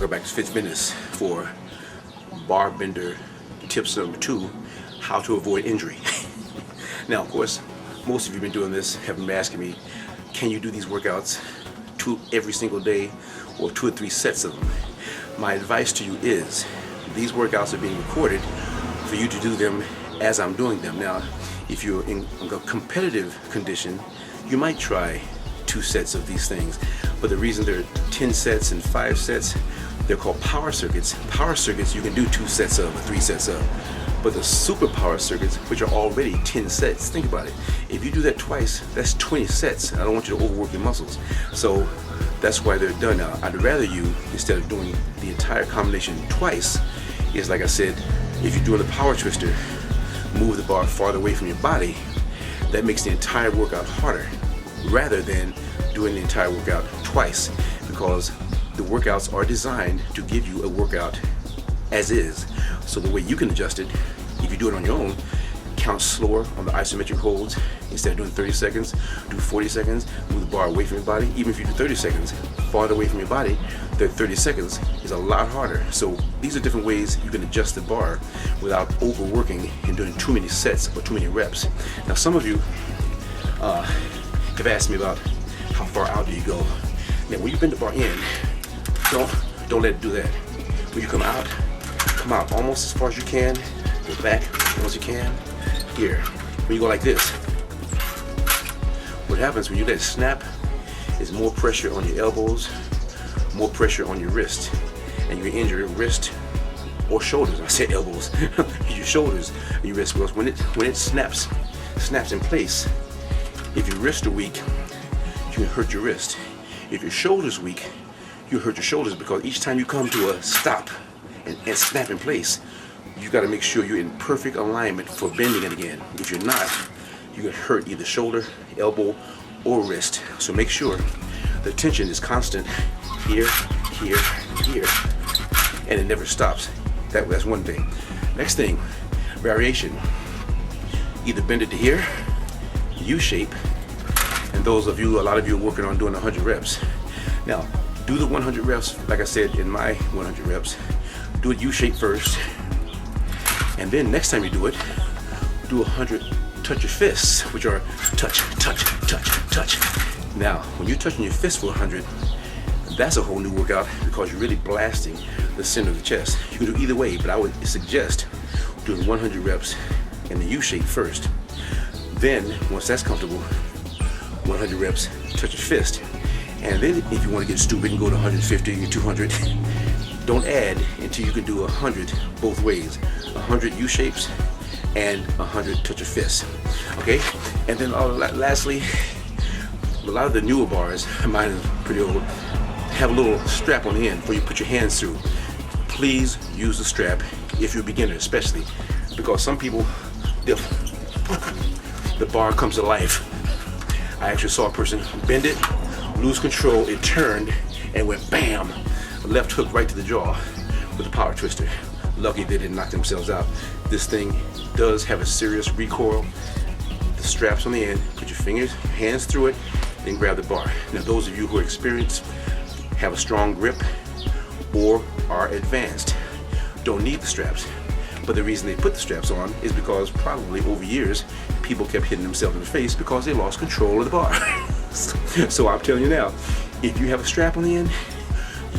Welcome back to Fitz for bar bender tips number 2, how to avoid injury. Now, of course, most of you have been doing this, have been asking me, can you do these workouts every single day or 2 or 3 sets of them? My advice to you is, these workouts are being recorded for you to do them as I'm doing them. Now, if you're in a competitive condition, you might try 2 sets of these things, but the reason there are 10 sets and 5 sets, they're called power circuits. Power circuits you can do 2 sets of or 3 sets of, but the super power circuits, which are already 10 sets, think about it. If you do that twice, that's 20 sets. I don't want you to overwork your muscles. So that's why they're done now. I'd rather you, instead of doing the entire combination twice, is like I said, if you're doing a power twister, move the bar farther away from your body. That makes the entire workout harder, rather than doing the entire workout twice, because the workouts are designed to give you a workout as is. So the way you can adjust it, if you do it on your own, count slower on the isometric holds. Instead of doing 30 seconds, do 40 seconds, move the bar away from your body. Even if you do 30 seconds farther away from your body, the 30 seconds is a lot harder. So these are different ways you can adjust the bar without overworking and doing too many sets or too many reps. Now, some of you have asked me about how far out do you go. Now, when you bend the bar in, don't let it do that. When you come out almost as far as you can, go back as far as you can. Here, when you go like this, what happens when you let it snap is more pressure on your elbows, more pressure on your wrist, and you can injure your wrist or shoulders. I said elbows, your shoulders and your wrist. Because when it snaps in place, if your wrists are weak, you can hurt your wrist. If your shoulder's weak, you hurt your shoulders, because each time you come to a stop and snap in place, you got to make sure you're in perfect alignment for bending it again. If you're not, you can hurt either shoulder, elbow, or wrist. So make sure the tension is constant here, here, here, and it never stops. That's one thing. Next thing, variation. Either bend it to here, U shape, and a lot of you are working on doing 100 reps. Now, do the 100 reps, like I said in my 100 reps, do it U-shape first, and then next time you do it, do 100 touch your fists, which are touch, touch, touch, touch. Now, when you're touching your fist for 100, that's a whole new workout, because you're really blasting the center of the chest. You can do either way, but I would suggest doing 100 reps in the U-shape first. Then, once that's comfortable, 100 reps, touch your fist. And then if you want to get stupid and go to 150 or 200, don't add until you can do 100 both ways. 100 U-shapes and 100 touch your fists. Okay? And then lastly, a lot of the newer bars, mine is pretty old, have a little strap on the end where you put your hands through. Please use the strap if you're a beginner, especially, because some people, the bar comes to life. I actually saw a person bend it, lose control, it turned and went bam, left hook right to the jaw with a power twister. Lucky they didn't knock themselves out. This thing does have a serious recoil. The strap's on the end, put your hands through it, then grab the bar. Now, those of you who are experienced, have a strong grip, or are advanced, don't need the straps. But the reason they put the straps on is because probably over years, people kept hitting themselves in the face because they lost control of the bar. So I'm telling you now, if you have a strap on the end,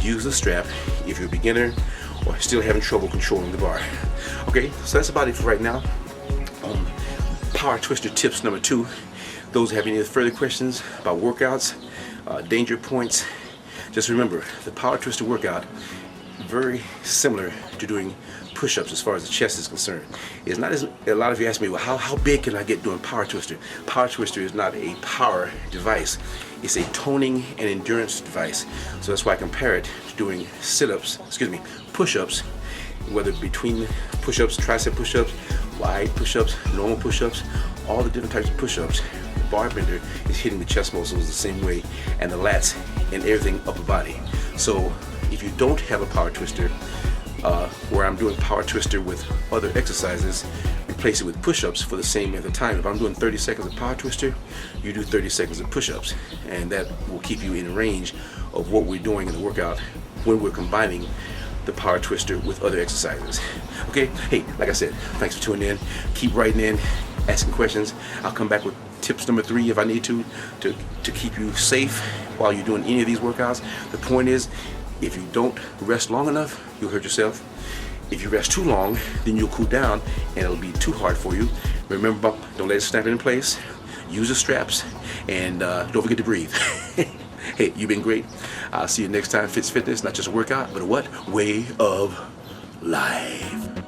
use the strap if you're a beginner or still having trouble controlling the bar. Okay, so that's about it for right now. Power twister tips number 2. Those who have any further questions about workouts, danger points, just remember, the power twister workout, very similar to doing push-ups as far as the chest is concerned. It's not as a lot of you ask me, well, how big can I get doing power twister? Power twister is not a power device. It's a toning and endurance device. So that's why I compare it to doing push-ups, whether between push-ups, tricep push-ups, wide push-ups, normal push-ups, all the different types of push-ups. The bar bender is hitting the chest muscles the same way, and the lats and everything upper body. So if you don't have a power twister, where I'm doing power twister with other exercises, replace it with push-ups for the same length of time. If I'm doing 30 seconds of power twister, you do 30 seconds of push-ups, and that will keep you in range of what we're doing in the workout when we're combining the power twister with other exercises. Okay, hey, like I said, thanks for tuning in. Keep writing in, asking questions. I'll come back with tips number 3 if I need to keep you safe while you're doing any of these workouts. The point is, if you don't rest long enough, you'll hurt yourself. If you rest too long, then you'll cool down and it'll be too hard for you. Remember, don't let it snap in place. Use the straps, and don't forget to breathe. Hey, you've been great. I'll see you next time. Fitz Fitness, not just a workout, but a what? Way of life.